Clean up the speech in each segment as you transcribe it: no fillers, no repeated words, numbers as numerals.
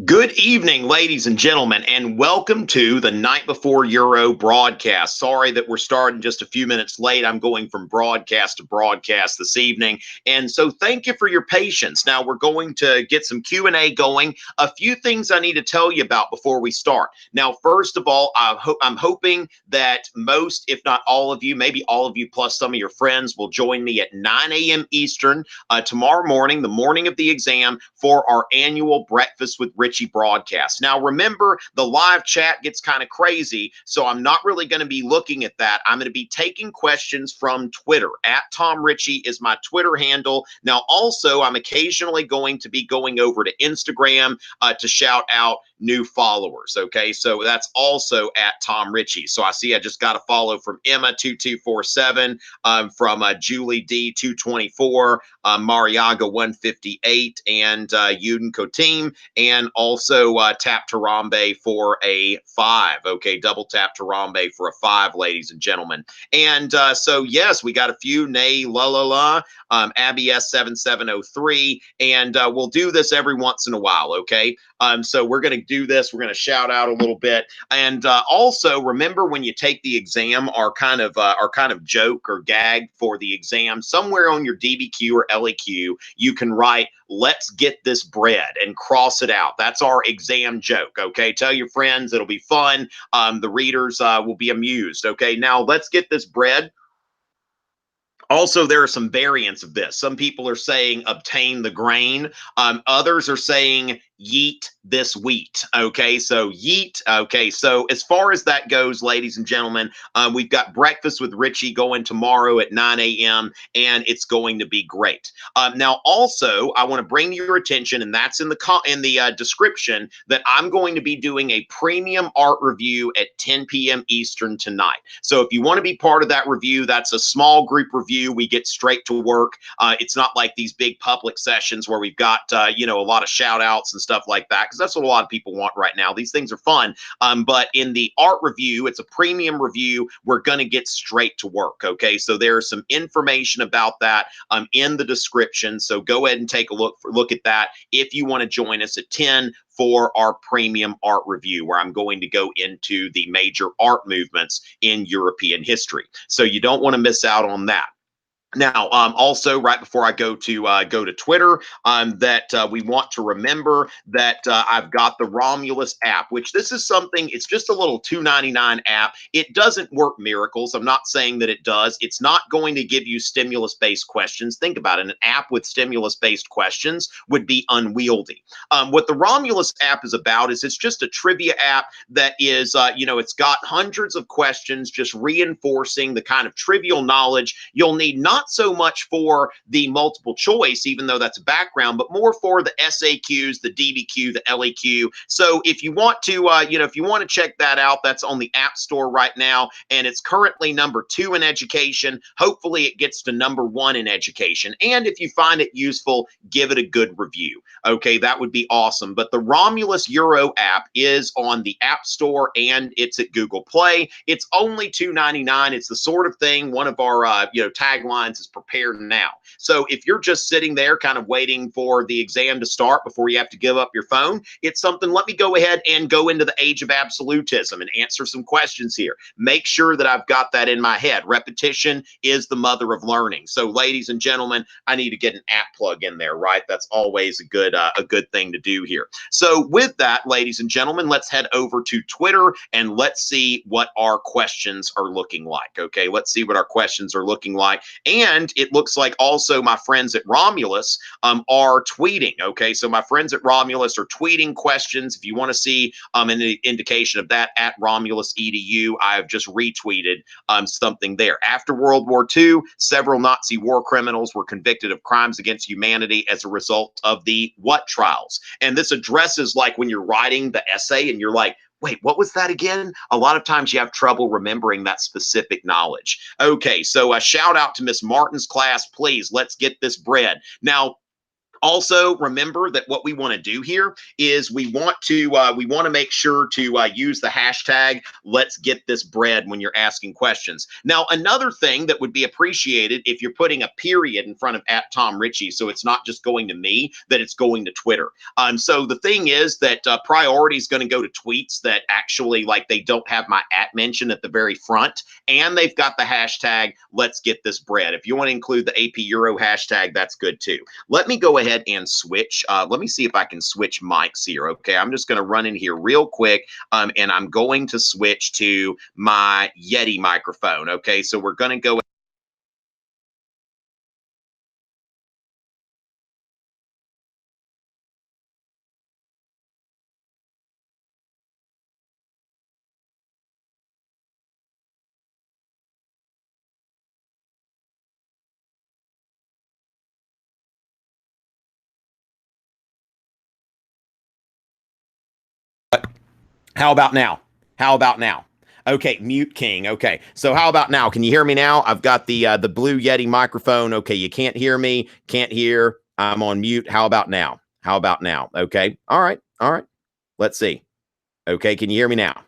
Good evening, ladies and gentlemen, and welcome to the Night Before Euro broadcast. Sorry that we're starting just a few minutes late. I'm going from broadcast to broadcast this evening, and so thank you for your patience. Now we're going to get some Q&A going. A few things I need to tell you about before we start. Now, first of all, I'm hoping that most, if not all of you, maybe all of you plus some of your friends will join me at 9 a.m. Eastern tomorrow morning, the morning of the exam, for our annual Breakfast with Richey broadcast. Now, remember, the live chat gets kind of crazy, so I'm not really going to be looking at that. I'm going to be taking questions from Twitter. At Tom Richey is my Twitter handle. Now, also, I'm occasionally going to be going over to Instagram to shout out new followers. Okay, so that's also at Tom Richey. So I see I just got a follow from Emma2247, from Julie D224, Mariaga 158, and Yuden Kotim, and also tap Tarambe for a 5. Okay, double tap Tarambe for a 5, ladies and gentlemen. And so yes, we got a few. Nay la la la, Abby S7703, and we'll do this every once in a while. Okay, so we're going to do this. We're going to shout out a little bit, and also remember, when you take the exam, our kind of joke or gag for the exam, somewhere on your DBQ or LEQ, you can write "Let's get this bread" and cross it out. That's our exam joke. Okay, tell your friends; it'll be fun. The readers will be amused. Okay, now let's get this bread. Also, there are some variants of this. Some people are saying obtain the grain. Others are saying yeet this wheat. Okay, so yeet. Okay, so as far as that goes, ladies and gentlemen, we've got Breakfast with Richey going tomorrow at 9 a.m. and it's going to be great. Now, also, I want to bring to your attention, and that's in the description, that I'm going to be doing a premium art review at 10 p.m. Eastern tonight. So if you want to be part of that review, that's a small group review. We get straight to work. It's not like these big public sessions where we've got a lot of shout outs and stuff like that, because that's what a lot of people want right now. These things are fun. But in the art review, it's a premium review. We're going to get straight to work. Okay, so there's some information about that in the description. So go ahead and take a look at that if you want to join us at 10 for our premium art review, where I'm going to go into the major art movements in European history. So you don't want to miss out on that. Now, also, right before I go to Twitter, that we want to remember that I've got the Romulus app, which this is something. It's just a little $2.99 app. It doesn't work miracles. I'm not saying that it does. It's not going to give you stimulus-based questions. Think about it. An app with stimulus-based questions would be unwieldy. What the Romulus app is about is it's just a trivia app that is, it's got hundreds of questions, just reinforcing the kind of trivial knowledge you'll need, not so much for the multiple choice, even though that's a background, but more for the SAQs, the DBQ, the LEQ. So if you want to, if you want to check that out, that's on the App Store right now, and it's currently number 2 in education. Hopefully it gets to number 1 in education. And if you find it useful, give it a good review. Okay, that would be awesome. But the Romulus Euro app is on the App Store and it's at Google Play. It's only $2.99. It's the sort of thing, one of our taglines is prepare now. So if you're just sitting there kind of waiting for the exam to start before you have to give up your phone, it's something. Let me go ahead and go into the age of absolutism and answer some questions here. Make sure that I've got that in my head. Repetition is the mother of learning. So ladies and gentlemen, I need to get an app plug in there, right? That's always a good thing to do here. So with that, ladies and gentlemen, let's head over to Twitter and let's see what our questions are looking like. Okay, let's see what our questions are looking like. And it looks like also my friends at Romulus are tweeting. Okay, so my friends at Romulus are tweeting questions. If you want to see an indication of that, at Romulus EDU, I have just retweeted something there. After World War II, several Nazi war criminals were convicted of crimes against humanity as a result of the what trials? And this addresses, like, when you're writing the essay and you're like, wait, what was that again? A lot of times you have trouble remembering that specific knowledge. Okay, so a shout out to Miss Martin's class, please. Let's get this bread. Now, Also, remember that what we want to do here is we want to make sure to use the hashtag Let's Get This Bread when you're asking questions. Now, another thing that would be appreciated if you're putting a period in front of @TomRichey, so it's not just going to me, that it's going to Twitter. So the thing is that priority is going to go to tweets that actually, like, they don't have my @ mention at the very front, and they've got the hashtag Let's Get This Bread. If you want to include the AP Euro hashtag, that's good too. Let me go ahead and switch. Let me see if I can switch mics here. Okay, I'm just going to run in here real quick, and I'm going to switch to my Yeti microphone. Okay, so we're going to go. How about now? How about now? Okay, mute king. Okay, so how about now? Can you hear me now? I've got the Blue Yeti microphone. Okay, you can't hear me. Can't hear. I'm on mute. How about now? How about now? Okay. All right. All right. Let's see. Okay, can you hear me now?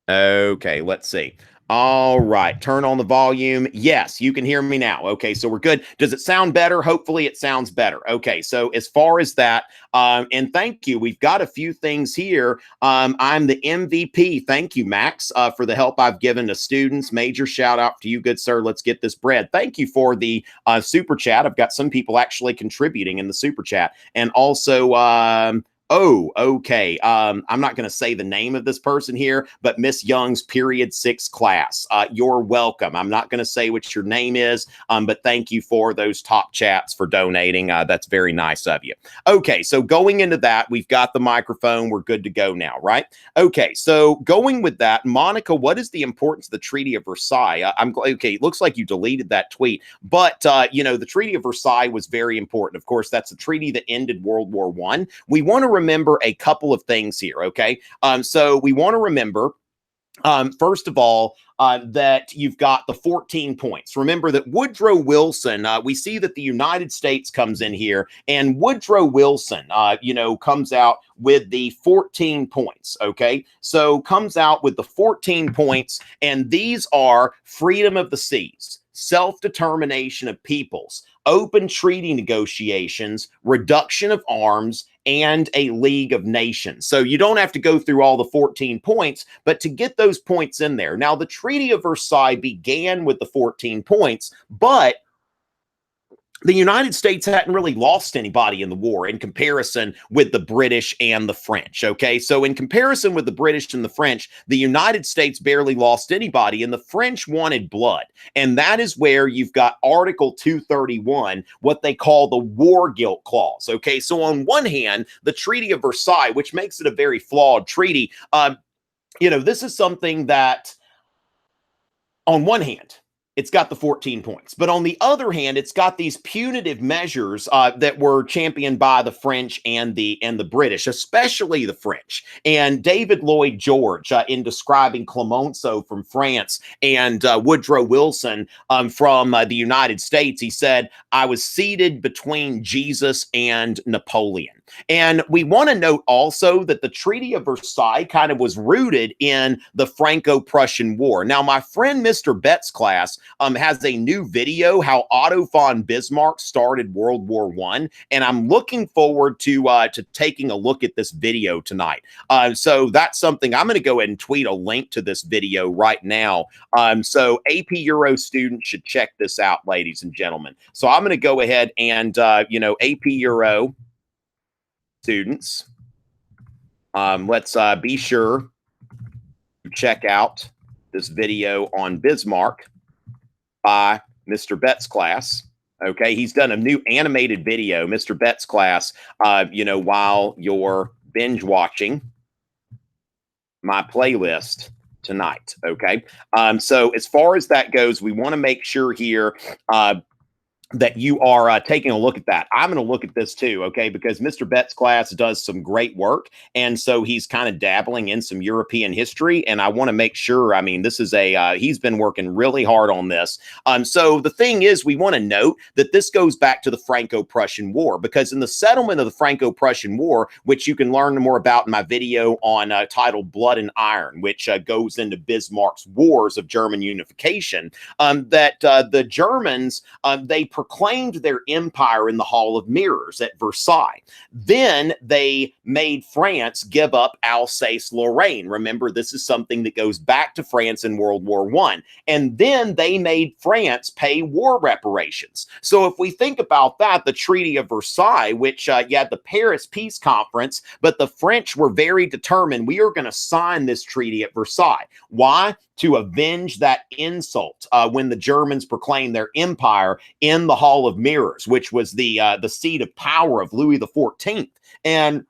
Okay, let's see. All right, turn on the volume. Yes, you can hear me now. Okay, so we're good. Does it sound better? Hopefully it sounds better. Okay, so as far as that, and thank you. We've got a few things here. I'm the MVP. Thank you, Max, for the help I've given to students. Major shout out to you, good sir. Let's get this bread. Thank you for the super chat. I've got some people actually contributing in the super chat. And also, oh, okay. I'm not going to say the name of this person here, but Miss Young's period 6 class. You're welcome. I'm not going to say what your name is, but thank you for those top chats for donating. That's very nice of you. Okay, so going into that, we've got the microphone. We're good to go now, right? Okay, so going with that, Monica, what is the importance of the Treaty of Versailles? Okay, it looks like you deleted that tweet, but you know, the Treaty of Versailles was very important. Of course, that's the treaty that ended World War I. We want to remember a couple of things here, okay? So we want to remember, first of all, that you've got the 14 points. Remember that Woodrow Wilson, we see that the United States comes in here, and Woodrow Wilson, you know, comes out with the 14 points, okay? So comes out with the 14 points, and these are freedom of the seas, self-determination of peoples, open treaty negotiations, reduction of arms, and a League of Nations. So you don't have to go through all the 14 points, but to get those points in there. Now, the Treaty of Versailles began with the 14 points, but the United States hadn't really lost anybody in the war in comparison with the British and the French, okay? So in comparison with the British and the French, the United States barely lost anybody, and the French wanted blood. And that is where you've got Article 231, what they call the War Guilt Clause, okay? So on one hand, the Treaty of Versailles, which makes it a very flawed treaty, you know, this is something that, on one hand, it's got the 14 points. But on the other hand, it's got these punitive measures that were championed by the French and the British, especially the French. And David Lloyd George, in describing Clemenceau from France and Woodrow Wilson from the United States, he said, "I was seated between Jesus and Napoleon." And we want to note also that the Treaty of Versailles kind of was rooted in the Franco-Prussian War. Now, my friend Mr. Bett's class has a new video, how Otto von Bismarck started World War I, and I'm looking forward to taking a look at this video tonight. So that's something I'm going to go ahead and tweet a link to this video right now. So AP Euro students should check this out, ladies and gentlemen. So I'm going to go ahead and, you know, AP Euro students, let's be sure to check out this video on Bismarck by Mr. Bett's class. Okay, he's done a new animated video, Mr. Bett's class, you know, while you're binge watching my playlist tonight. Okay, so as far as that goes, we want to make sure here that you are taking a look at that. I'm going to look at this too, okay? Because Mr. Bett's class does some great work. And so he's kind of dabbling in some European history. And I want to make sure, I mean, this is he's been working really hard on this. So the thing is, we want to note that this goes back to the Franco-Prussian War, because in the settlement of the Franco-Prussian War, which you can learn more about in my video on titled Blood and Iron, which goes into Bismarck's wars of German unification, that the Germans, they proclaimed their empire in the Hall of Mirrors at Versailles. Then they made France give up Alsace-Lorraine. Remember, this is something that goes back to France in World War I. And then they made France pay war reparations. So if we think about that, the Treaty of Versailles, which you had the Paris Peace Conference, but the French were very determined, we are going to sign this treaty at Versailles. Why? To avenge that insult when the Germans proclaimed their empire in the Hall of Mirrors, which was the seat of power of Louis XIV. And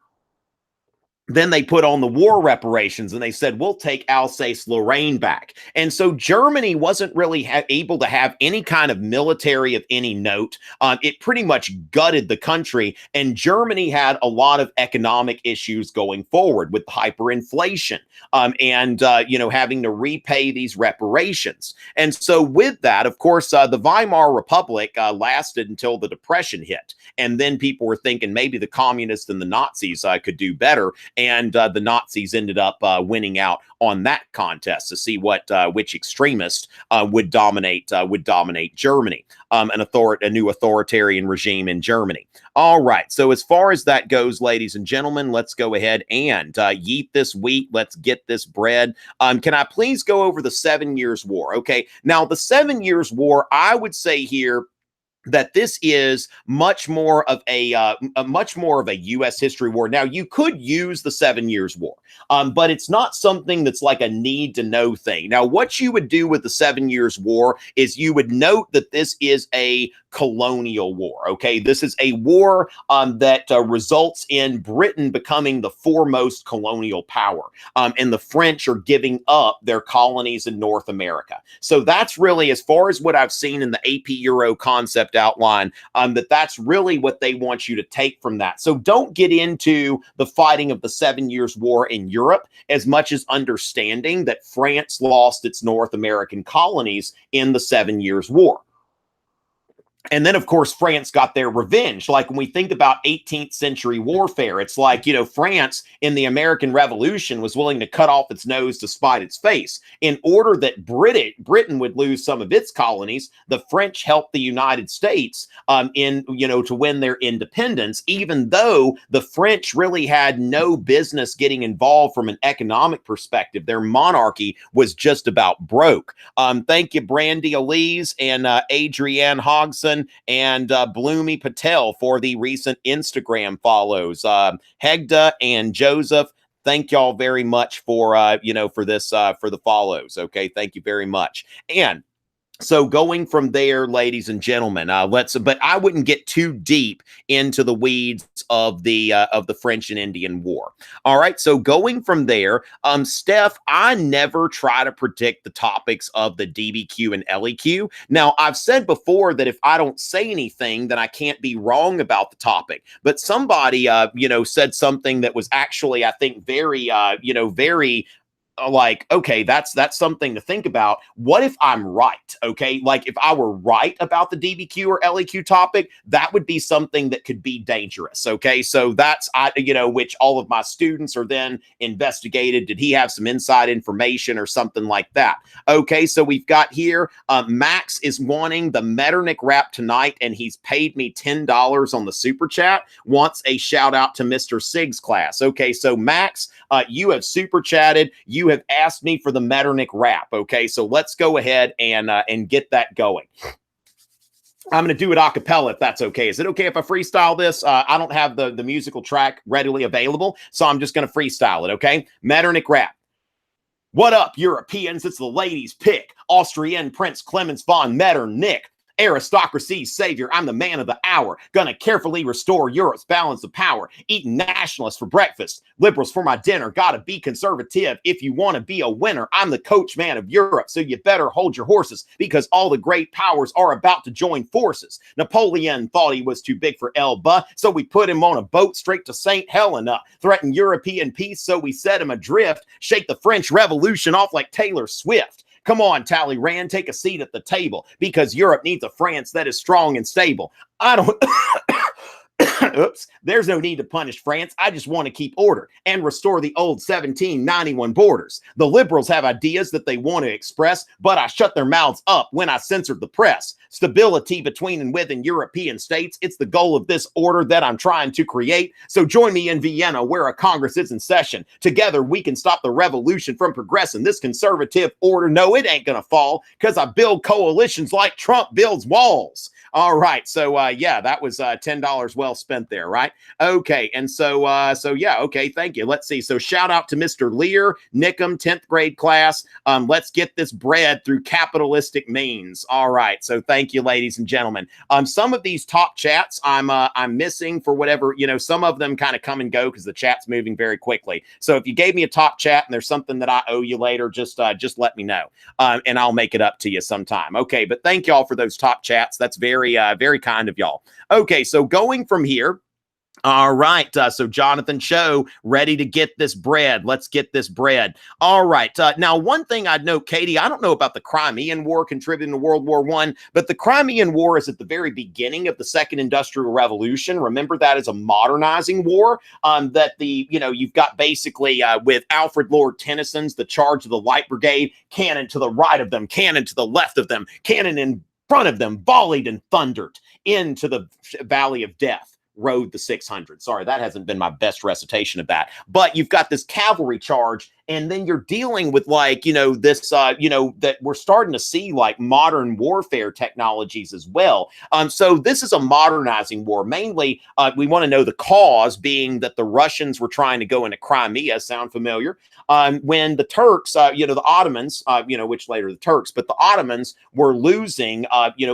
then they put on the war reparations and they said, we'll take Alsace-Lorraine back. And so Germany wasn't really able to have any kind of military of any note. It pretty much gutted the country, and Germany had a lot of economic issues going forward with hyperinflation and having to repay these reparations. And so with that, of course, the Weimar Republic lasted until the Depression hit. And then people were thinking maybe the communists and the Nazis could do better. And the Nazis ended up winning out on that contest to see which extremist would dominate Germany, a new authoritarian regime in Germany. All right. So as far as that goes, ladies and gentlemen, let's go ahead and yeet this wheat. Let's get this bread. Can I please go over the 7 Years' War? Okay. Now, the 7 Years' War, I would say here that this is much more of a U.S. history war. Now, you could use the 7 Years' War, but it's not something that's like a need to know thing. Now, what you would do with the 7 Years' War is you would note that this is a colonial war. Okay, this is a war that results in Britain becoming the foremost colonial power, and the French are giving up their colonies in North America. So that's really, as far as what I've seen in the AP Euro concept outline, that's really what they want you to take from that. So don't get into the fighting of the 7 Years' War in Europe as much as understanding that France lost its North American colonies in the 7 Years' War. And then, of course, France got their revenge. Like when we think about 18th century warfare, it's like, France in the American Revolution was willing to cut off its nose to spite its face. In order that Britain would lose some of its colonies, the French helped the United States to win their independence, even though the French really had no business getting involved from an economic perspective. Their monarchy was just about broke. Thank you, Brandy Elise and Adrienne Hogson and Bloomy Patel for the recent Instagram follows. Hegda and Joseph, thank y'all very much for for the follows. Okay, thank you very much. And so going from there, ladies and gentlemen, but I wouldn't get too deep into the weeds of the French and Indian War. All right. So going from there, Steph, I never try to predict the topics of the DBQ and LEQ. Now, I've said before that if I don't say anything, then I can't be wrong about the topic. But somebody, said something that was actually, I think, very like, okay, that's something to think about. What if I'm right? Okay, like if I were right about the DBQ or LEQ topic, that would be something that could be dangerous. Okay, so that's which all of my students are then investigated. Did he have some inside information or something like that? Okay, so we've got here Max is wanting the Metternich rap tonight, and he's paid me $10 on the super chat. Wants a shout out to Mr. Sig's class. Okay, so Max, you have super chatted. You have asked me for the Metternich rap. Okay, so let's go ahead and get that going. I'm going to do it a cappella if that's okay. Is it okay if I freestyle this? I don't have the musical track readily available, so I'm just going to freestyle it. Okay, Metternich rap. What up, Europeans? It's the ladies' pick. Austrian Prince Clemens von Metternich. aristocracy's savior. I'm the man of the hour. Gonna carefully restore Europe's balance of power. Eating nationalists for breakfast, liberals for my dinner. Gotta be conservative if you want to be a winner. I'm the coachman of Europe, so you better hold your horses because all the great powers are about to join forces. Napoleon thought he was too big for Elba, so we put him on a boat straight to St. Helena. Threatened European peace, so we set him adrift. Shake the French Revolution off like Taylor Swift. Come on, Talleyrand, take a seat at the table because Europe needs a France that is strong and stable. I don't... Oops, there's no need to punish France. I just want to keep order and restore the old 1791 borders. The liberals have ideas that they want to express, but I shut their mouths up when I censored the press. Stability between and within European states. It's the goal of this order that I'm trying to create. So join me in Vienna where a Congress is in session. Together we can stop the revolution from progressing. This conservative order, no, it ain't gonna fall because I build coalitions like Trump builds walls. All right, so yeah, that was $10 well spent there, right? Okay, and so yeah, okay, thank you. Let's see. So shout out to Mr. Lear, Nickham, 10th grade class. Let's get this bread through capitalistic means. All right, so thank you, ladies and gentlemen. Some of these top chats I'm missing for whatever, you know, some of them kind of come and go because the chat's moving very quickly. So if you gave me a top chat and there's something that I owe you later, just let me know, and I'll make it up to you sometime. Okay, but thank y'all for those top chats. That's very kind of y'all. Okay, so going from here. All right. So Jonathan Cho, ready to get this bread. Let's get this bread. All right. Now, one thing I'd note, Katie, I don't know about the Crimean War contributing to World War I, but the Crimean War is at the very beginning of the Second Industrial Revolution. Remember, that is a modernizing war that you've got basically with Alfred Lord Tennyson's The Charge of the Light Brigade, cannon to the right of them, cannon to the left of them, cannon in front of them, volleyed and thundered into the Valley of Death. Rode the 600. Sorry, that hasn't been my best recitation of that. But you've got this cavalry charge, and then you're dealing with that we're starting to see like modern warfare technologies as well. So this is a modernizing war. Mainly, we want to know the cause being that the Russians were trying to go into Crimea. Sound familiar? When the Turks, the Ottomans, which later the Turks, but the Ottomans were losing,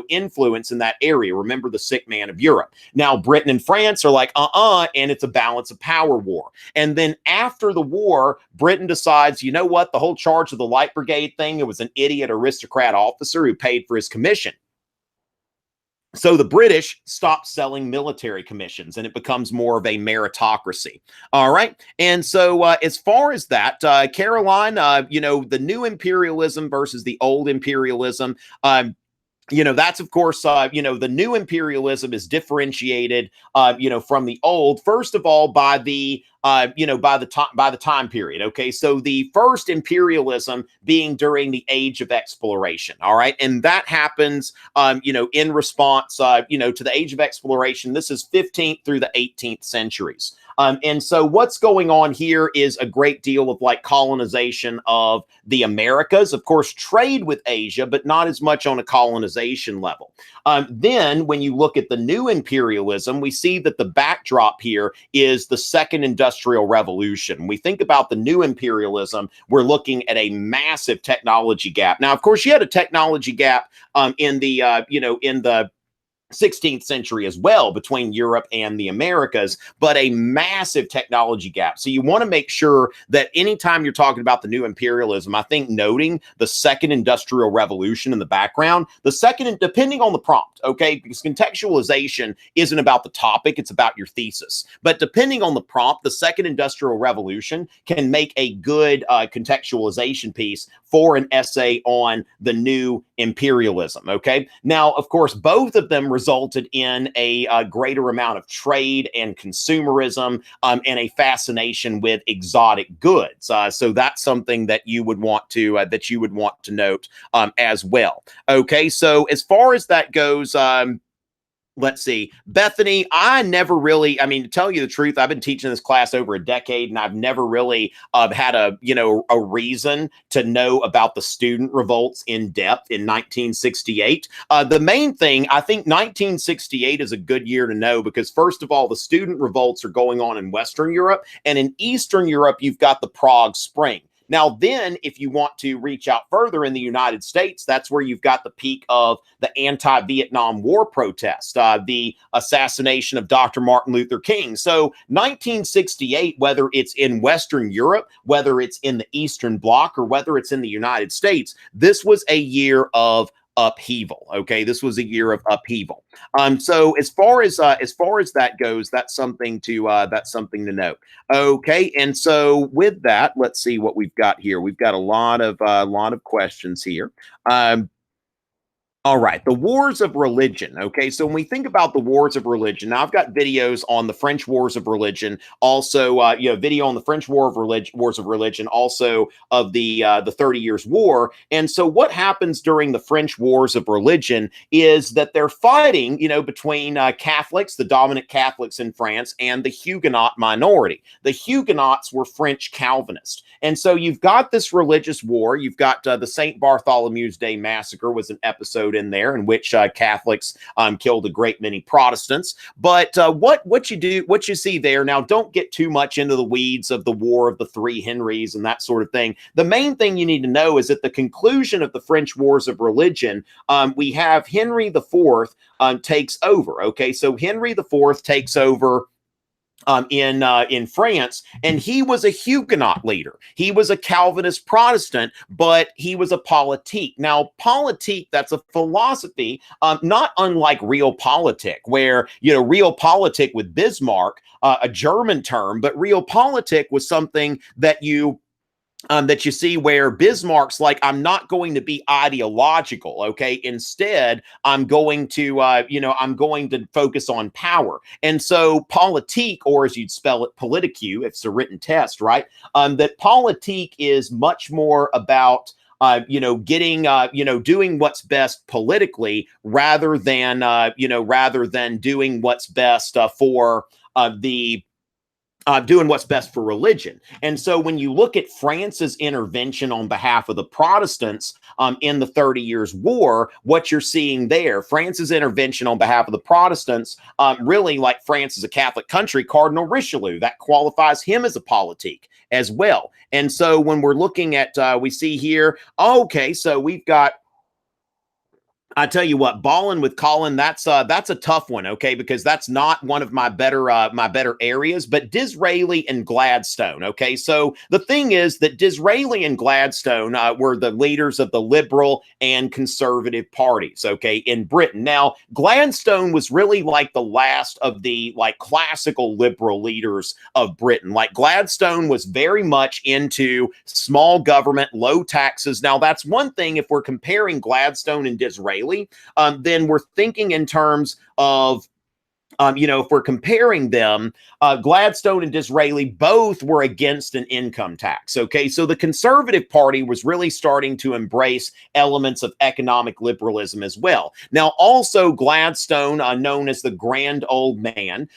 influence in that area. Remember the sick man of Europe. Now, Britain and France are like, and it's a balance of power war. And then after the war, Britain decides, you know what, the whole Charge of the Light Brigade thing, it was an idiot aristocrat officer who paid for his commission. So the British stop selling military commissions and it becomes more of a meritocracy. All right. And so as far as that, Caroline, the new imperialism versus the old imperialism, that's of course, the new imperialism is differentiated, from the old, first of all, by the time period. Okay. So the first imperialism being during the age of exploration. All right. And that happens, in response, to the age of exploration. This is 15th through the 18th centuries. And so what's going on here is a great deal of like colonization of the Americas, of course, trade with Asia, but not as much on a colonization level. Then when you look at the new imperialism, we see that the backdrop here is the Second Industrial Revolution. When we think about the new imperialism, we're looking at a massive technology gap. Now, of course, you had a technology gap in the 16th century as well between Europe and the Americas, but a massive technology gap. So you want to make sure that anytime you're talking about the new imperialism, I think noting the Second Industrial Revolution in the background, depending on the prompt, okay, because contextualization isn't about the topic, it's about your thesis. But depending on the prompt, the Second Industrial Revolution can make a good contextualization piece for an essay on the new imperialism, okay? Now, of course, both of them resulted in a greater amount of trade and consumerism and a fascination with exotic goods. So that's something that you would want to note as well. Okay, so as far as that goes, let's see, Bethany, to tell you the truth, I've been teaching this class over a decade and I've never really had a reason to know about the student revolts in depth in 1968. The main thing, I think 1968 is a good year to know because first of all, the student revolts are going on in Western Europe, and in Eastern Europe, you've got the Prague Spring. Now, then, if you want to reach out further in the United States, that's where you've got the peak of the anti-Vietnam War protests, the assassination of Dr. Martin Luther King. So 1968, whether it's in Western Europe, whether it's in the Eastern Bloc, or whether it's in the United States, this was a year of upheaval. Okay, this was a year of upheaval. So as far as that goes, that's something to note. Okay, and so with that, let's see what we've got here. We've got a lot of questions here. All right, the wars of religion. Okay, so when we think about the wars of religion, now I've got videos on the French Wars of Religion, also video on the French Wars of Religion, also of the 30 Years War. And so what happens during the French Wars of Religion is that they're fighting, between Catholics, the dominant Catholics in France, and the Huguenot minority. The Huguenots were French Calvinists, and so you've got this religious war. You've got the St. Bartholomew's Day massacre was an episode in there in which Catholics killed a great many Protestants. But what you see there, now don't get too much into the weeds of the War of the Three Henrys and that sort of thing. The main thing you need to know is at the conclusion of the French Wars of Religion, we have Henry IV takes over. Okay, so Henry IV takes over in France, and he was a Huguenot leader. He was a Calvinist Protestant, but he was a politique. Now, politique, that's a philosophy, not unlike realpolitik, where, realpolitik with Bismarck, a German term, but realpolitik was something that you see where Bismarck's like, I'm not going to be ideological. Okay. Instead, I'm going to focus on power. And so politique, or as you'd spell it, politique, if it's a written test, right? That politique is much more about doing what's best politically rather than doing what's best for doing what's best for religion. And so when you look at France's intervention on behalf of the Protestants in the 30 Years War, what you're seeing there, France's intervention on behalf of the Protestants, really, like France is a Catholic country, Cardinal Richelieu, that qualifies him as a politique as well. And so when we're looking at, we see here, okay, so we've got, I tell you what, balling with Colin, that's a tough one, okay, because that's not one of my better areas. But Disraeli and Gladstone, okay. So the thing is that Disraeli and Gladstone were the leaders of the liberal and conservative parties, okay, in Britain. Now, Gladstone was really like the last of the classical liberal leaders of Britain. Like Gladstone was very much into small government, low taxes. Now, that's one thing if we're comparing Gladstone and Disraeli. Then we're thinking in terms of, if we're comparing them, Gladstone and Disraeli both were against an income tax. Okay, so the Conservative Party was really starting to embrace elements of economic liberalism as well. Now, also Gladstone, known as the Grand Old Man,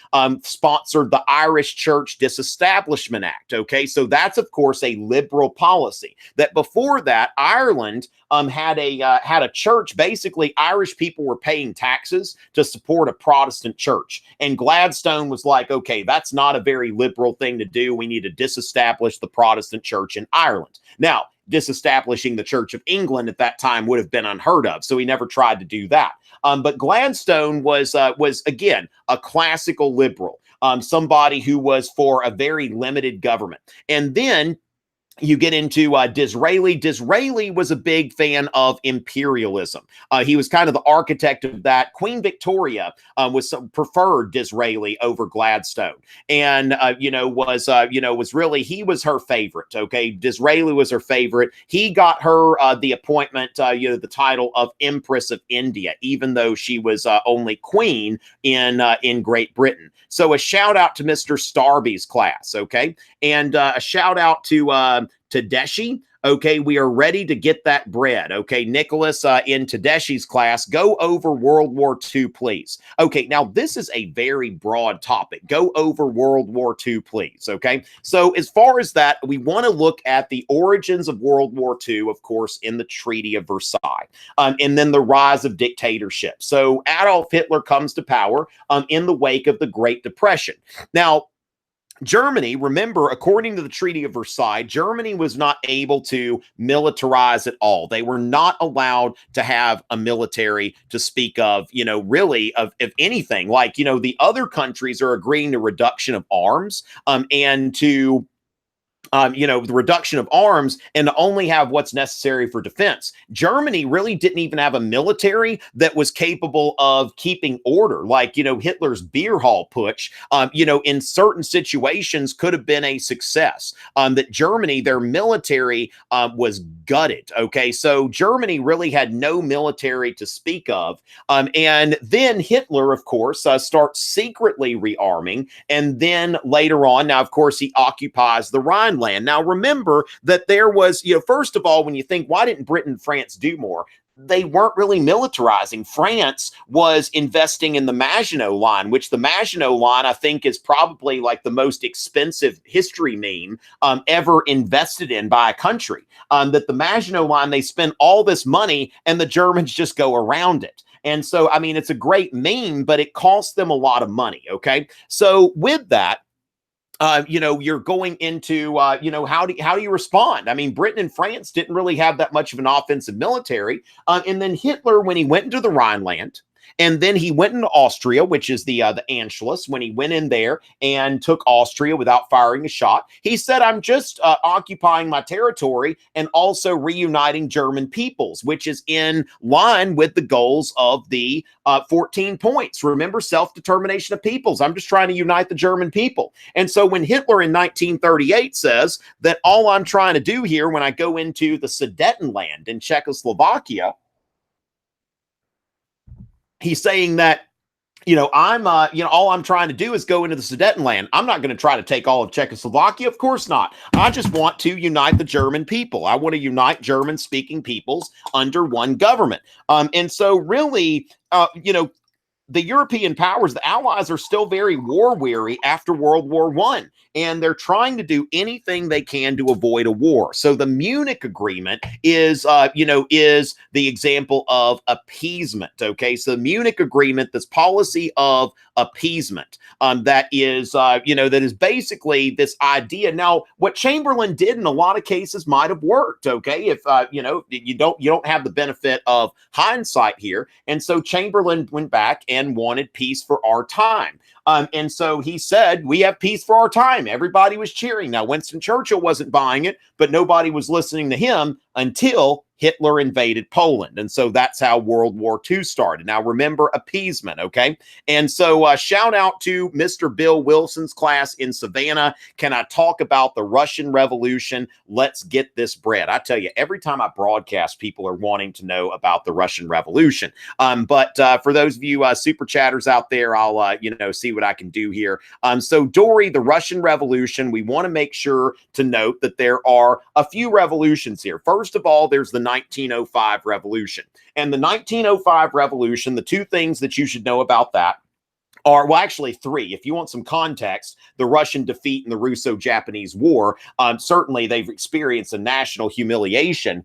sponsored the Irish Church Disestablishment Act. Okay, so that's of course a liberal policy. That before that, Ireland had a church. Basically, Irish people were paying taxes to support a Protestant church. And Gladstone was like, okay, that's not a very liberal thing to do. We need to disestablish the Protestant church in Ireland. Now, disestablishing the Church of England at that time would have been unheard of. So he never tried to do that. But Gladstone was again, a classical liberal, somebody who was for a very limited government. And then you get into Disraeli. Disraeli was a big fan of imperialism. He was kind of the architect of that. Queen Victoria preferred Disraeli over Gladstone, and was really, he was her favorite. Okay, Disraeli was her favorite. He got her the appointment, the title of Empress of India, even though she was only queen in Great Britain. So a shout out to Mr. Starby's class. Okay, and a shout out to Tedeschi. Okay, we are ready to get that bread. Okay, Nicholas in Tedeschi's class, go over World War II, please. Okay, now this is a very broad topic. Go over World War II, please. Okay, so as far as that, we want to look at the origins of World War II, of course, in the Treaty of Versailles, and then the rise of dictatorship. So Adolf Hitler comes to power in the wake of the Great Depression. Now, Germany, remember, according to the Treaty of Versailles, Germany was not able to militarize at all. They were not allowed to have a military to speak of, really of anything. Like, the other countries are agreeing to reduction of arms and to the reduction of arms and to only have what's necessary for defense. Germany really didn't even have a military that was capable of keeping order. Like, Hitler's beer hall putsch, in certain situations could have been a success. That Germany, their military was gutted. Okay. So Germany really had no military to speak of. And then Hitler, of course, starts secretly rearming. And then later on, now, of course, he occupies the Rhineland. Now, remember that there was, first of all, when you think, why didn't Britain and France do more? They weren't really militarizing. France was investing in the Maginot Line, which the Maginot Line, I think, is probably like the most expensive history meme ever invested in by a country. That the Maginot Line, they spend all this money and the Germans just go around it. And so, I mean, it's a great meme, but it costs them a lot of money. Okay. So with that, you're going into, how do you respond? I mean, Britain and France didn't really have that much of an offensive military. And then Hitler, when he went into the Rhineland, and then he went into Austria, which is the Anschluss, when he went in there and took Austria without firing a shot. He said, I'm just occupying my territory and also reuniting German peoples, which is in line with the goals of the 14 points. Remember, self-determination of peoples. I'm just trying to unite the German people. And so when Hitler in 1938 says that all I'm trying to do here when I go into the Sudetenland in Czechoslovakia, he's saying that, I'm, all I'm trying to do is go into the Sudetenland. I'm not going to try to take all of Czechoslovakia. Of course not. I just want to unite the German people. I want to unite German-speaking peoples under one government. And so really, the European powers, the Allies, are still very war-weary after World War I, and they're trying to do anything they can to avoid a war. So the Munich Agreement is the example of appeasement. Okay, so the Munich Agreement, this policy of appeasement, that is basically this idea. Now, what Chamberlain did in a lot of cases might have worked. Okay, if you don't have the benefit of hindsight here, and so Chamberlain went back and wanted peace for our time. And so he said, we have peace for our time. Everybody was cheering. Now, Winston Churchill wasn't buying it, but nobody was listening to him until Hitler invaded Poland. And so that's how World War II started. Now, remember appeasement, okay? And so shout out to Mr. Bill Wilson's class in Savannah. Can I talk about the Russian Revolution? Let's get this bread. I tell you, every time I broadcast, people are wanting to know about the Russian Revolution. But for those of you super chatters out there, I'll, see what I can do here. So Dory, the Russian Revolution, we want to make sure to note that there are a few revolutions here. First of all, there's the 1905 revolution. And the 1905 revolution, the two things that you should know about that are, well, actually three. If you want some context, the Russian defeat in the Russo-Japanese War, certainly they've experienced a national humiliation.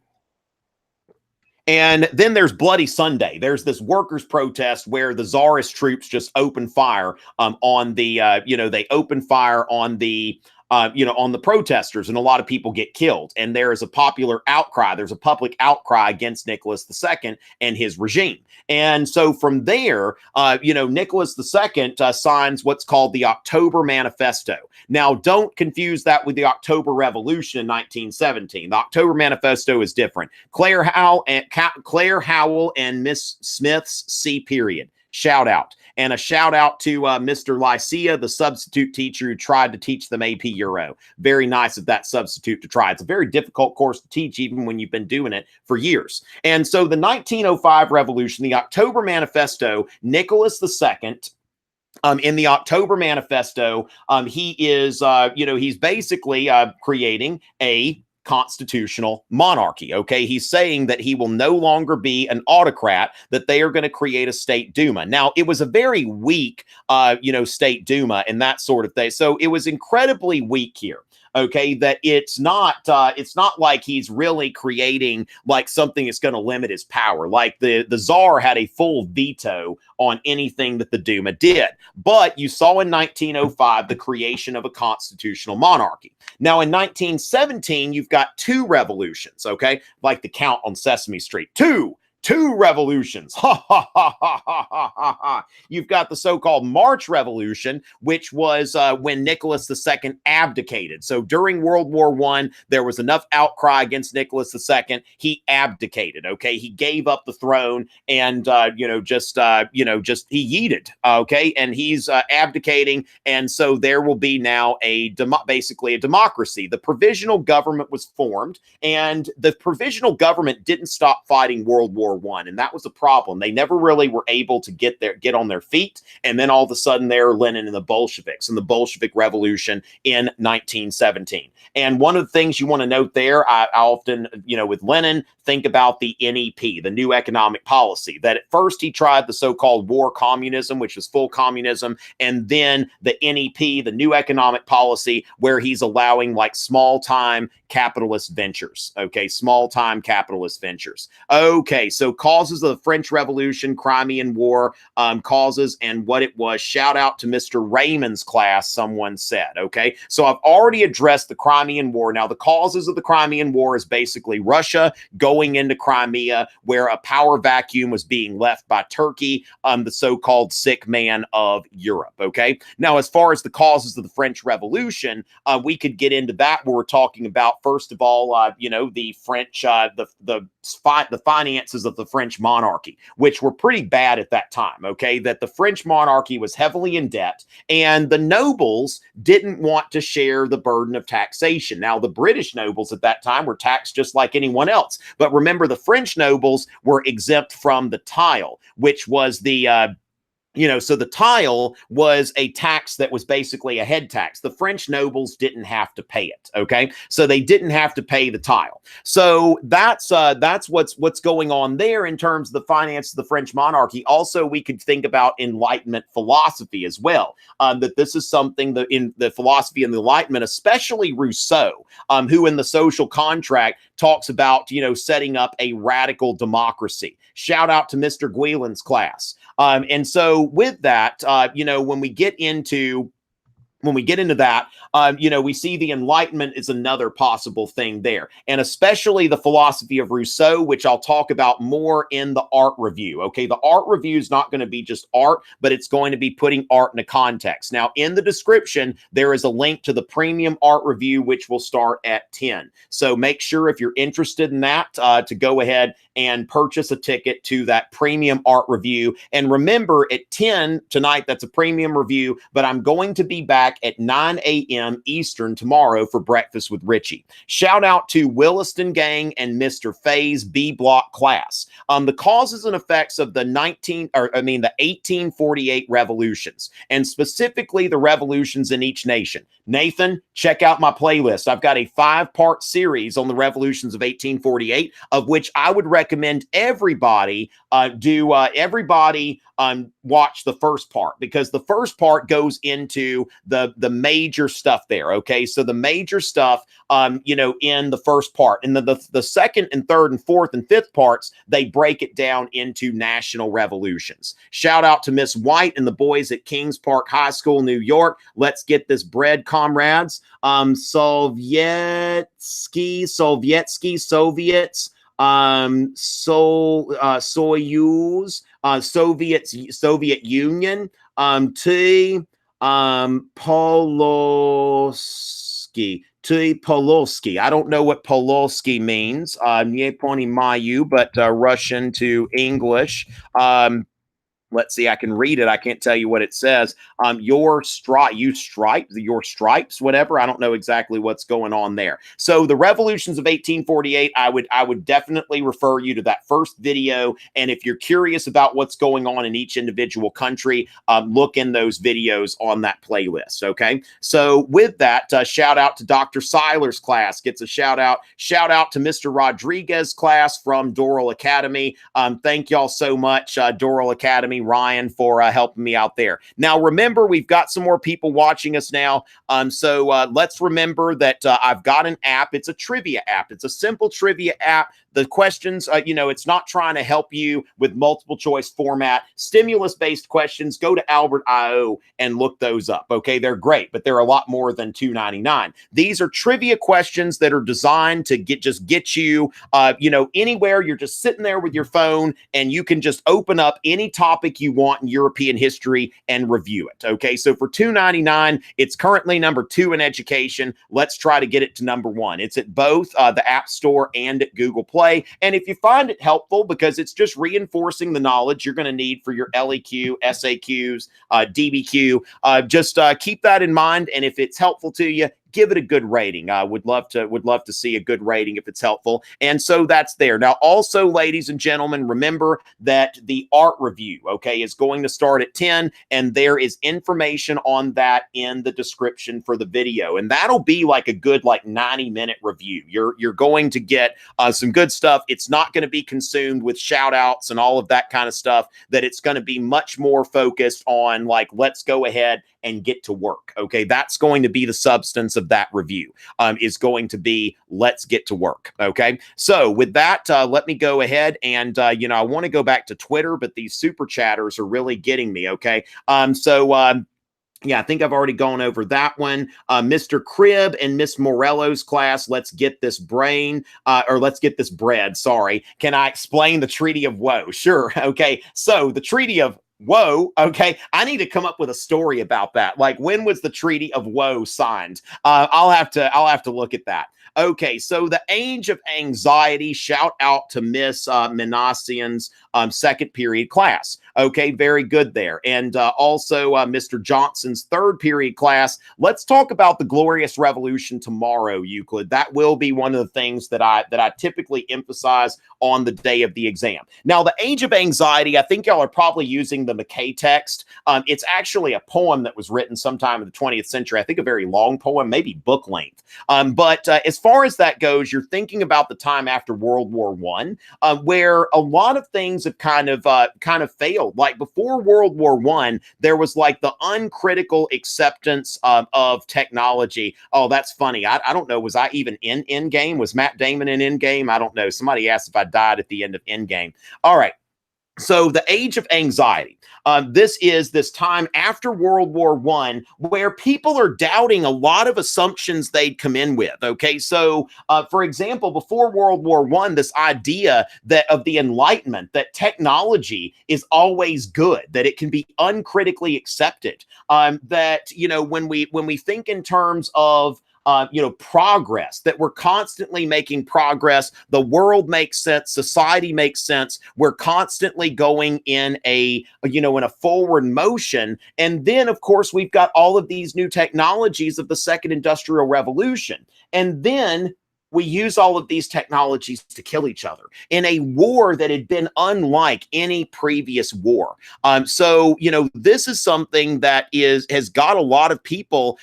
And then there's Bloody Sunday. There's this workers' protest where the Tsarist troops just open fire on the, they open fire on the, on the protesters, and a lot of people get killed. And there is a popular outcry. There's a public outcry against Nicholas II and his regime. And so from there, Nicholas II signs what's called the October Manifesto. Now, don't confuse that with the October Revolution in 1917. The October Manifesto is different. Claire Howell and Miss Smith's C period. Shout out. And a shout out to Mr. Lycia, the substitute teacher who tried to teach them AP Euro. Very nice of that substitute to try. It's a very difficult course to teach, even when you've been doing it for years. And so the 1905 revolution, the October Manifesto, Nicholas II, in the October Manifesto, he is, he's basically creating a constitutional monarchy. Okay, he's saying that he will no longer be an autocrat, that they are going to create a state Duma. Now, it was a very weak, state Duma and that sort of thing. So it was incredibly weak here. okay, that it's not like he's really creating like something that's going to limit his power. Like the Tsar had a full veto on anything that the Duma did. But you saw in 1905 the creation of a constitutional monarchy. Now in 1917, you've got two revolutions, okay? Like the Count on Sesame Street. Two revolutions. Ha ha ha ha ha ha ha. You've got the so-called March Revolution, which was when Nicholas II abdicated. So during World War I, there was enough outcry against Nicholas II. He abdicated. Okay, he gave up the throne and just he yeeted. Okay, and he's abdicating, and so there will be now basically a democracy. The provisional government was formed, and the provisional government didn't stop fighting World War I, and that was a problem. They never really were able to get on their feet, and then all of a sudden they're Lenin and the Bolsheviks and the Bolshevik Revolution in 1917. And one of the things you want to note there, I often, with Lenin, think about the NEP, the New Economic Policy, that at first he tried the so-called war communism, which was full communism, and then the NEP, the New Economic Policy, where he's allowing like small-time capitalist ventures, okay, small-time capitalist ventures. Okay, so causes of the French Revolution, Crimean War, causes and what it was. Shout out to Mr. Raymond's class, someone said, okay? So I've already addressed the Crimean War. Now, the causes of the Crimean War is basically Russia going into Crimea, where a power vacuum was being left by Turkey, the so-called sick man of Europe, okay? Now, as far as the causes of the French Revolution, we could get into that where we're talking about, first of all, the French, the finances of the French monarchy, which were pretty bad at that time, okay? That the French monarchy was heavily in debt, and the nobles didn't want to share the burden of taxation. Now, the British nobles at that time were taxed just like anyone else. But remember, the French nobles were exempt from the tile, which was the so the tile was a tax that was basically a head tax. The French nobles didn't have to pay it, okay? So they didn't have to pay the tile. So that's what's going on there in terms of the finance of the French monarchy. Also, we could think about Enlightenment philosophy as well, that this is something that in the philosophy and the Enlightenment, especially Rousseau, who in the Social Contract talks about, setting up a radical democracy. Shout out to Mr. Guilin's class. And so with that, when we get into that, we see the Enlightenment is another possible thing there, and especially the philosophy of Rousseau, which I'll talk about more in the art review. Okay, the art review is not going to be just art, but it's going to be putting art in a context. Now, in the description, there is a link to the premium art review, which will start at 10. So make sure if you're interested in that, to go ahead and purchase a ticket to that premium art review. And remember, at 10 tonight, that's a premium review, but I'm going to be back at 9 a.m. Eastern tomorrow for Breakfast with Richey. Shout out to Williston Gang and Mr. Faye's B Block class. The causes and effects of the 1848 revolutions, and specifically the revolutions in each nation. Nathan, check out my playlist. I've got a 5-part series on the revolutions of 1848, of which I would recommend everybody watch the first part, because the first part goes into the major stuff there. Okay, so the major stuff, in the first part, and the second and third and fourth and fifth parts, they break it down into national revolutions. Shout out to Miss White and the boys at Kings Park High School, New York. Let's get this bread, comrades. Soviets, Soyuz, Soviet Union, Polosky. I don't know what Polosky means. Nie poнимаю, but Russian to English. Let's see, I can read it. I can't tell you what it says. Your stripes, whatever. I don't know exactly what's going on there. So the revolutions of 1848, I would definitely refer you to that first video. And if you're curious about what's going on in each individual country, look in those videos on that playlist. Okay. So with that, shout out to Dr. Seiler's class gets a shout out. Shout out to Mr. Rodriguez class from Doral Academy. Thank y'all so much, Doral Academy. Ryan, for helping me out there. Now, remember, we've got some more people watching us now. So let's remember that I've got an app. It's a trivia app. It's a simple trivia app. The questions, it's not trying to help you with multiple choice format. Stimulus-based questions, go to Albert.io and look those up, okay? They're great, but they're a lot more than $2.99. These are trivia questions that are designed to get you, anywhere. You're just sitting there with your phone, and you can just open up any topic you want in European history and review it, okay? So for $2.99, it's currently number 2 in education. Let's try to get it to number 1. It's at both the App Store and at Google Play. And if you find it helpful, because it's just reinforcing the knowledge you're going to need for your LEQ, SAQs, DBQ, just keep that in mind. And if it's helpful to you, give it a good rating. I would love to see a good rating if it's helpful. And so that's there. Now, also, ladies and gentlemen, remember that the art review, okay, is going to start at 10, and there is information on that in the description for the video. And that'll be like a good 90-minute review. You're going to get some good stuff. It's not going to be consumed with shout outs and all of that kind of stuff, that it's going to be much more focused on let's go ahead and get to work. Okay, that's going to be the substance of that review, is going to be let's get to work. Okay, so with that, let me go ahead and I want to go back to Twitter, but these super chatters are really getting me. Okay, yeah, I think I've already gone over that one. Mr. Cribb and Miss Morello's class, let's get this let's get this bread. Sorry. Can I explain the Treaty of Woe? Sure. Okay. So the Treaty of Woe. Okay. I need to come up with a story about that. When was the Treaty of Woe signed? I'll have to look at that. Okay, so the Age of Anxiety, shout out to Miss Manassian's second period class. Okay, very good there. And also Mr. Johnson's third period class. Let's talk about the Glorious Revolution tomorrow, Euclid. That will be one of the things that I typically emphasize on the day of the exam. Now, the Age of Anxiety, I think y'all are probably using the McKay text. It's actually a poem that was written sometime in the 20th century. I think a very long poem, maybe book length. But as far as that goes, you're thinking about the time after World War I, where a lot of things have kind of failed. Before World War I, there was the uncritical acceptance of technology. Oh, that's funny. I don't know. Was I even in Endgame? Was Matt Damon in Endgame? I don't know. Somebody asked if I died at the end of Endgame. All right. So the Age of Anxiety. This is this time after World War I, where people are doubting a lot of assumptions they'd come in with. Okay, so for example, before World War I, this idea that of the Enlightenment, that technology is always good, that it can be uncritically accepted. That when we think in terms of progress, that we're constantly making progress. The world makes sense. Society makes sense. We're constantly going in a forward motion. And then, of course, we've got all of these new technologies of the Second Industrial Revolution. And then we use all of these technologies to kill each other in a war that had been unlike any previous war. So this is something that has got a lot of people,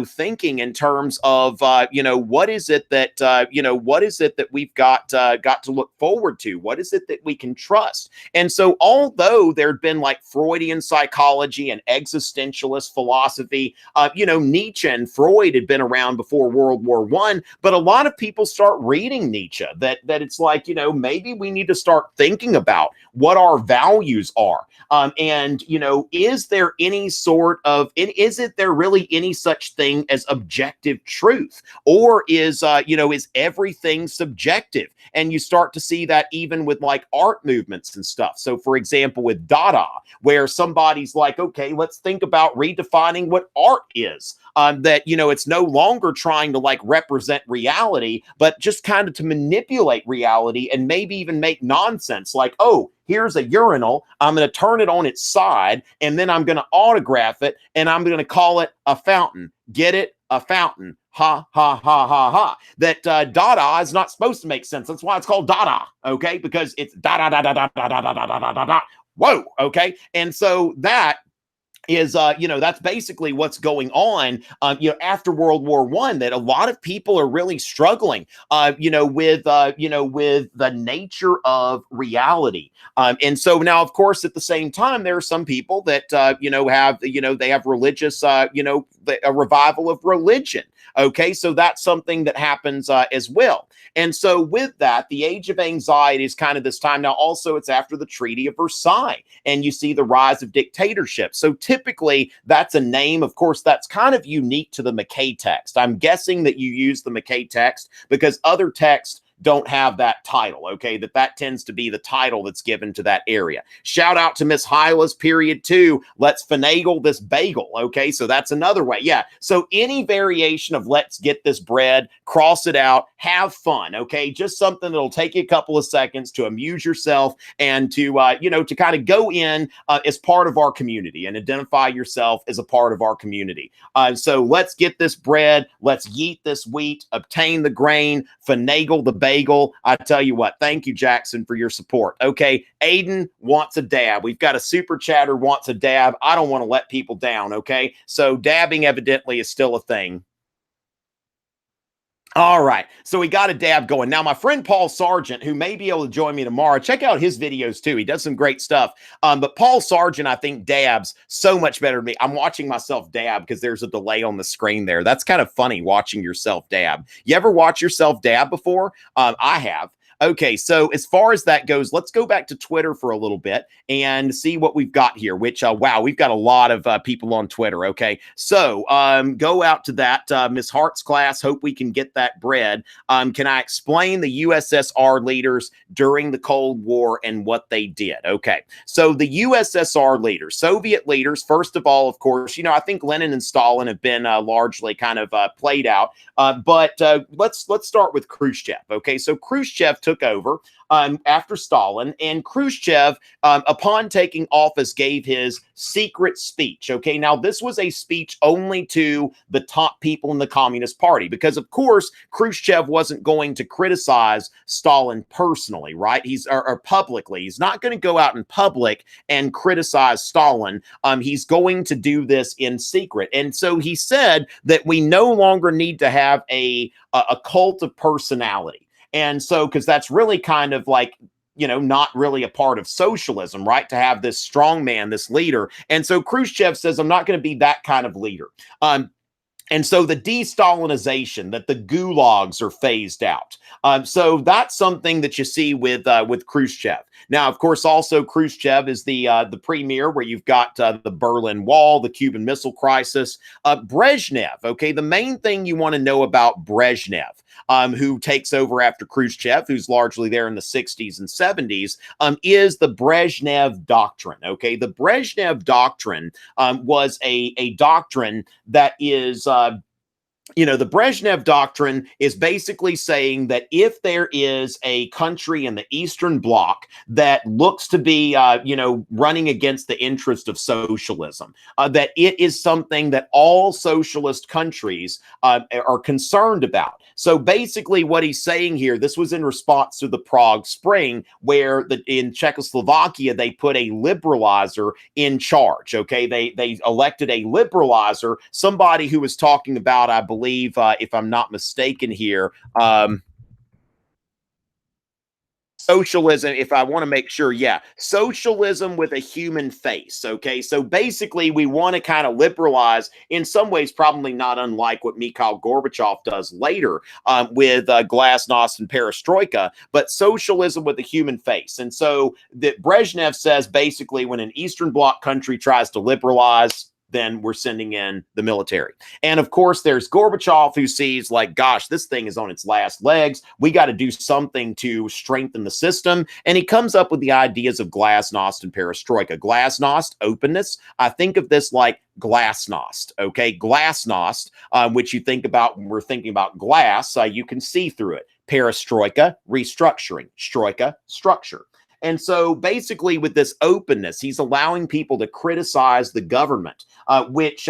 thinking in terms of, what is it that we've got to look forward to? What is it that we can trust? And so, although there'd been Freudian psychology and existentialist philosophy, Nietzsche and Freud had been around before World War I, but a lot of people start reading Nietzsche, that it's maybe we need to start thinking about what our values are. Is there any sort of, isn't there really any such thing as objective truth? Or is everything subjective? And you start to see that even with art movements and stuff. So for example, with Dada, where somebody's okay, let's think about redefining what art is. That it's no longer trying to represent reality, but just kind of to manipulate reality and maybe even make nonsense. Oh, here's a urinal. I'm going to turn it on its side, and then I'm going to autograph it, and I'm going to call it a fountain. Get it? A fountain. Ha, ha, ha, ha, ha. That Dada is not supposed to make sense. That's why it's called Dada, okay? Because it's da da da da da da da da da da da da. Whoa, okay? And so that is that's basically what's going on after World War I, that a lot of people are really struggling with with the nature of reality. And so now, of course, at the same time, there are some people that have they have religious a revival of religion. Okay, so that's something that happens as well. And so with that, the age of anxiety is kind of this time. Now, also, it's after the Treaty of Versailles, and you see the rise of dictatorship. So typically, that's a name. Of course, that's kind of unique to the Mackay text. I'm guessing that you use the Mackay text because other texts don't have that title, okay? That tends to be the title that's given to that area. Shout out to Miss Hyla's period 2. Let's finagle this bagel, okay? So that's another way. Yeah. So any variation of let's get this bread, cross it out, have fun, okay? Just something that'll take you a couple of seconds to amuse yourself and to, to kind of go in as part of our community and identify yourself as a part of our community. So let's get this bread, let's yeet this wheat, obtain the grain, finagle the bagel. I tell you what, thank you, Jackson, for your support. Okay, Aiden wants a dab. We've got a super chatter wants a dab. I don't want to let people down, okay? So dabbing evidently is still a thing. All right, so we got a dab going. Now, my friend Paul Sargent, who may be able to join me tomorrow, check out his videos too. He does some great stuff. But Paul Sargent, I think, dabs so much better than me. I'm watching myself dab because there's a delay on the screen there. That's kind of funny, watching yourself dab. You ever watch yourself dab before? I have. Okay, so as far as that goes, let's go back to Twitter for a little bit and see what we've got here, which, wow, we've got a lot of people on Twitter, okay? So go out to that. Miss Hart's class, hope we can get that bread. Can I explain the USSR leaders during the Cold War and what they did? Okay, so the USSR leaders, Soviet leaders, first of all, of course, I think Lenin and Stalin have been largely kind of played out. But let's start with Khrushchev, okay? So Khrushchev took over after Stalin, and Khrushchev, upon taking office, gave his secret speech. Okay, now this was a speech only to the top people in the Communist Party, because of course Khrushchev wasn't going to criticize Stalin personally, right? Or publicly. He's not going to go out in public and criticize Stalin. He's going to do this in secret, and so he said that we no longer need to have a cult of personality. And so, because that's really kind of like, not really a part of socialism, right? To have this strong man, this leader. And so Khrushchev says, I'm not going to be that kind of leader. And so the de-Stalinization, that the gulags are phased out. So that's something that you see with Khrushchev. Now, of course, also Khrushchev is the premier, where you've got the Berlin Wall, the Cuban Missile Crisis. Brezhnev, okay, the main thing you want to know about Brezhnev, who takes over after Khrushchev, who's largely there in the 60s and 70s, is the Brezhnev Doctrine, okay? The Brezhnev Doctrine was a doctrine that is the Brezhnev Doctrine is basically saying that if there is a country in the Eastern Bloc that looks to be, running against the interest of socialism, that it is something that all socialist countries are concerned about. So basically what he's saying here, this was in response to the Prague Spring, where in Czechoslovakia, they put a liberalizer in charge, okay? They elected a liberalizer, somebody who was talking about, I believe, if I'm not mistaken here, socialism, if I want to make sure, yeah, socialism with a human face, okay? So basically, we want to kind of liberalize, in some ways, probably not unlike what Mikhail Gorbachev does later with Glasnost and Perestroika, but socialism with a human face. And so that Brezhnev says, basically, when an Eastern Bloc country tries to liberalize, then we're sending in the military. And of course, there's Gorbachev, who sees like, gosh, this thing is on its last legs. We got to do something to strengthen the system. And he comes up with the ideas of glasnost and perestroika. Glasnost, openness. I think of this like glasnost, okay? Glasnost, which you think about when we're thinking about glass, you can see through it. Perestroika, restructuring. Stroika, structure. And so basically with this openness, he's allowing people to criticize the government, which,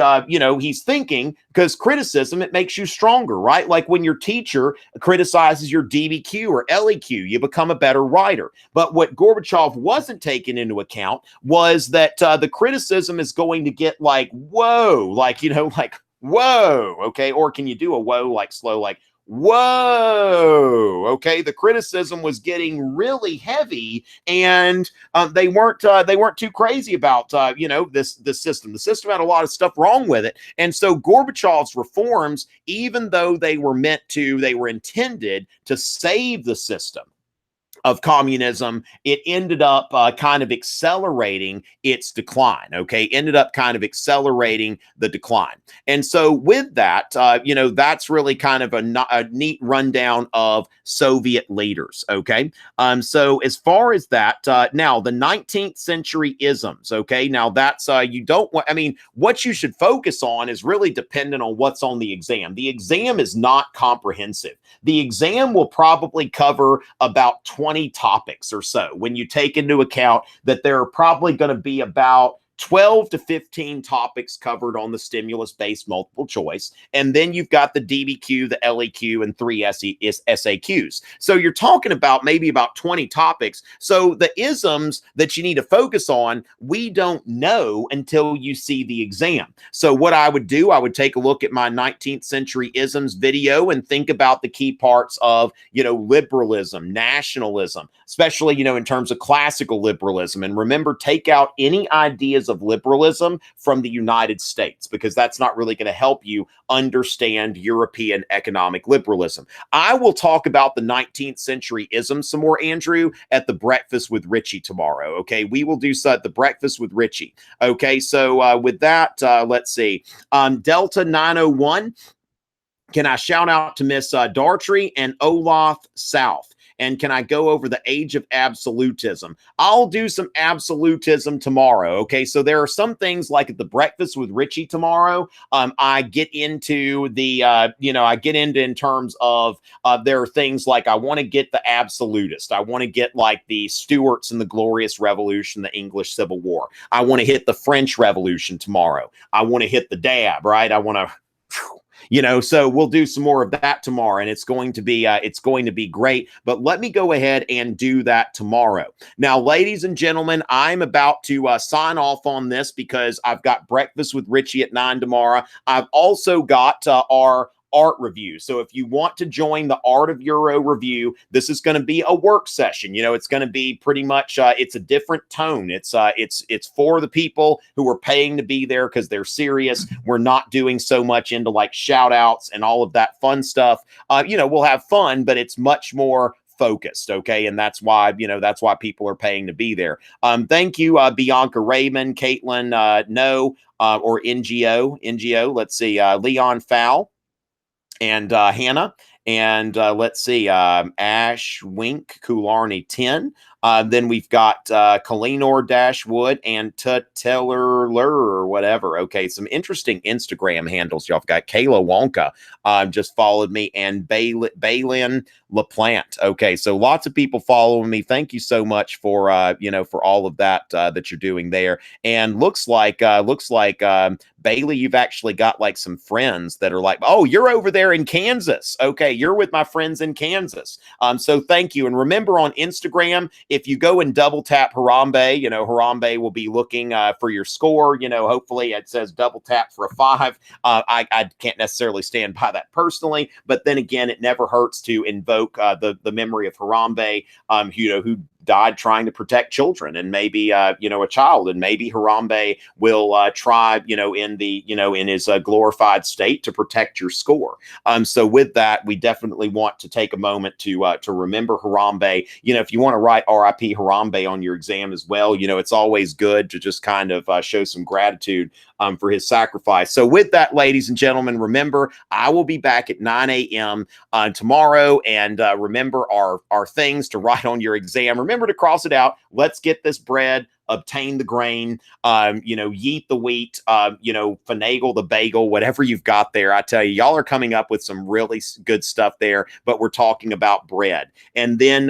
he's thinking, because criticism, it makes you stronger, right? Like when your teacher criticizes your DBQ or LEQ, you become a better writer. But what Gorbachev wasn't taking into account was that the criticism is going to get like, whoa, like, like, whoa, okay? Or can you do a whoa, like slow, like, whoa, okay? The criticism was getting really heavy, and they weren't too crazy about this system. The system had a lot of stuff wrong with it, and so Gorbachev's reforms, even though they were intended to save the system of communism, it ended up kind of accelerating its decline, okay? Ended up kind of accelerating the decline. And so with that, that's really kind of a neat rundown of Soviet leaders, okay? So as far as that, now the 19th century isms, okay? Now that's, what you should focus on is really dependent on what's on the exam. The exam is not comprehensive. The exam will probably cover about 20 topics or so when you take into account that there are probably going to be about 12 to 15 topics covered on the stimulus-based multiple choice. And then you've got the DBQ, the LEQ, and 3 SAQs. So you're talking about maybe about 20 topics. So the isms that you need to focus on, we don't know until you see the exam. So what I would do, I would take a look at my 19th century isms video and think about the key parts of, liberalism, nationalism, especially, in terms of classical liberalism. And remember, take out any ideas of liberalism from the United States, because that's not really going to help you understand European economic liberalism. I will talk about the 19th century isms some more, Andrew, at the Breakfast with Richey tomorrow. Okay, we will do so at the Breakfast with Richey. Okay, so with that, let's see. Delta 901. Can I shout out to Miss Dartry and Olaf South? And can I go over the age of absolutism? I'll do some absolutism tomorrow. Okay, so there are some things like at the Breakfast with Richey tomorrow. I get into in terms of there are things like I want to get the absolutist. I want to get like the Stuarts and the Glorious Revolution, the English Civil War. I want to hit the French Revolution tomorrow. I want to hit the dab, right? I want to. So we'll do some more of that tomorrow, and it's going to be great. But let me go ahead and do that tomorrow. Now, ladies and gentlemen, I'm about to sign off on this because I've got Breakfast with Richey at 9 tomorrow. I've also got our art review. So if you want to join the Art of Euro review, this is going to be a work session. It's going to be pretty much, it's a different tone. It's for the people who are paying to be there because they're serious. We're not doing so much into like shout outs and all of that fun stuff. We'll have fun, but it's much more focused. Okay. And that's why people are paying to be there. Thank you, Bianca Raymond, Caitlin, or NGO. Let's see, Leon Fowl, and Hannah, and let's see, Ash Wink Kularney 10. Then we've got Kalinor Dashwood and Tuteller or whatever. Okay, some interesting Instagram handles. Y'all have got Kayla Wonka just followed me, and Baylin LaPlante. Okay, so lots of people following me. Thank you so much for for all of that that you're doing there. And looks like Bailey, you've actually got like some friends that are like, oh, you're over there in Kansas. Okay, you're with my friends in Kansas. So thank you. And remember, on Instagram, if you go and double tap Harambe, Harambe will be looking for your score. Hopefully it says double tap for a 5. I can't necessarily stand by that personally, but then again, it never hurts to invoke the memory of Harambe, who died trying to protect children, and maybe a child, and maybe Harambe will try in his glorified state to protect your score. So with that, we definitely want to take a moment to remember Harambe. If you want to write RIP Harambe on your exam as well, it's always good to just kind of show some gratitude for his sacrifice. So with that, ladies and gentlemen, remember, I will be back at 9 a.m. Tomorrow, and remember our things to write on your exam. Remember to cross it out. Let's get this bread, obtain the grain, yeet the wheat, finagle the bagel, whatever you've got there. I tell you, y'all are coming up with some really good stuff there, but we're talking about bread. And then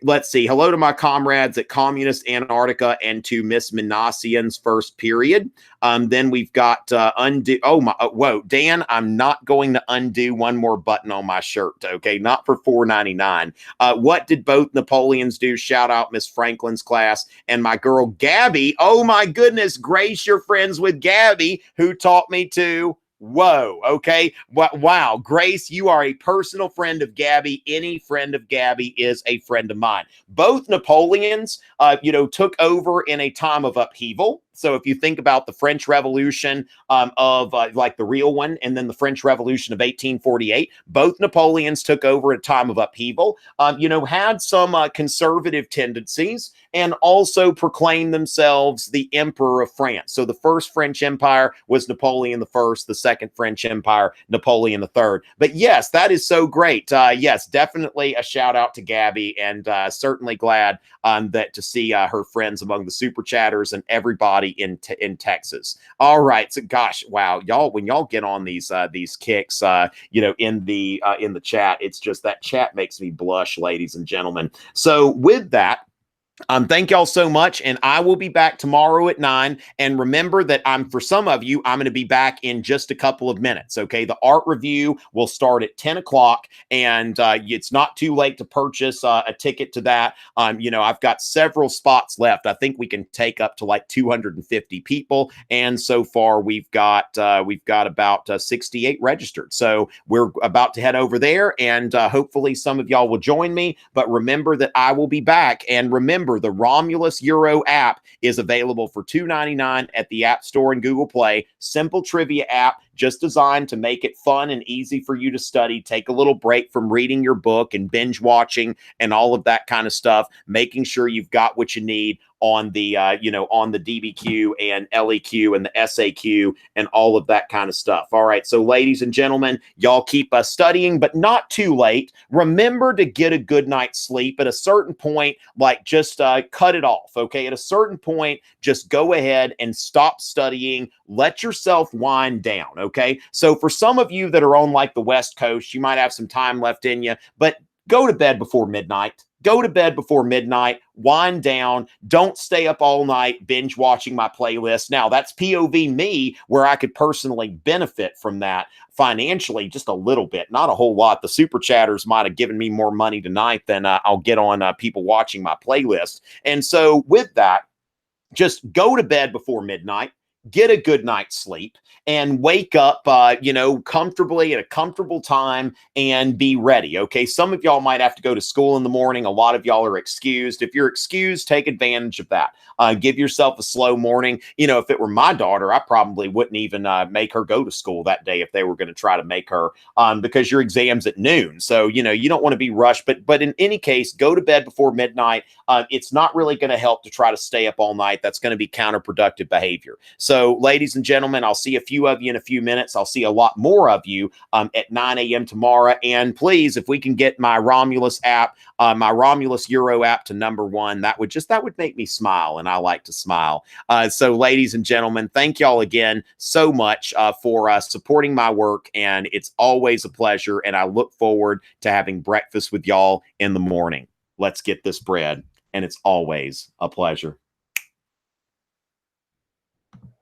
let's see. Hello to my comrades at Communist Antarctica and to Miss Minassian's first period. Then we've got undo. Oh my! Whoa, Dan, I'm not going to undo one more button on my shirt. Okay, not for $4.99. What did both Napoleons do? Shout out Miss Franklin's class and my girl Gabby. Oh my goodness, Grace, you're friends with Gabby, who taught me to. Whoa. Okay. Wow. Grace, you are a personal friend of Gabby. Any friend of Gabby is a friend of mine. Both Napoleons, took over in a time of upheaval. So if you think about the French Revolution like the real one, and then the French Revolution of 1848, both Napoleons took over at a time of upheaval, had some conservative tendencies and also proclaimed themselves the Emperor of France. So the first French Empire was Napoleon the First, the second French Empire, Napoleon the Third. But yes, that is so great. Yes, definitely a shout out to Gabby, and certainly glad that to see her friends among the super chatters and everybody in Texas. All right, so gosh, wow, y'all, when y'all get on these kicks, in the chat, it's just that chat makes me blush, ladies and gentlemen. So with that, thank y'all so much, and I will be back tomorrow at 9. And remember that for some of you, I'm going to be back in just a couple of minutes. Okay, the art review will start at 10 o'clock, and it's not too late to purchase a ticket to that. I've got several spots left. I think we can take up to like 250 people, and so far we've got about 68 registered. So we're about to head over there, and hopefully some of y'all will join me. But remember that I will be back, and remember, the Romulus Euro app is available for $2.99 at the App Store and Google Play. Simple trivia app, just designed to make it fun and easy for you to study. Take a little break from reading your book and binge watching and all of that kind of stuff, making sure you've got what you need on the on the DBQ and LEQ and the SAQ and all of that kind of stuff. All right, so ladies and gentlemen, y'all keep studying, but not too late. Remember to get a good night's sleep. At a certain point, like just cut it off. Okay, at a certain point, just go ahead and stop studying. Let yourself wind down. Okay, so for some of you that are on like the West Coast, you might have some time left in you, but go to bed before midnight. Go to bed before midnight, wind down, don't stay up all night binge watching my playlist. Now, that's POV me, where I could personally benefit from that financially, just a little bit, not a whole lot. The super chatters might have given me more money tonight than I'll get on people watching my playlist. And so with that, just go to bed before midnight, get a good night's sleep, and wake up, comfortably at a comfortable time and be ready. Okay. Some of y'all might have to go to school in the morning. A lot of y'all are excused. If you're excused, take advantage of that. Give yourself a slow morning. If it were my daughter, I probably wouldn't even make her go to school that day if they were going to try to make her, because your exam's at noon. So, you don't want to be rushed, but in any case, go to bed before midnight. It's not really going to help to try to stay up all night. That's going to be counterproductive behavior. So, ladies and gentlemen, I'll see a few of you in a few minutes. I'll see a lot more of you at 9 a.m. tomorrow. And please, if we can get my Romulus app, my Romulus Euro app to #1, that would make me smile, and I like to smile. So, ladies and gentlemen, thank y'all again so much for supporting my work, and it's always a pleasure. And I look forward to having breakfast with y'all in the morning. Let's get this bread, and it's always a pleasure.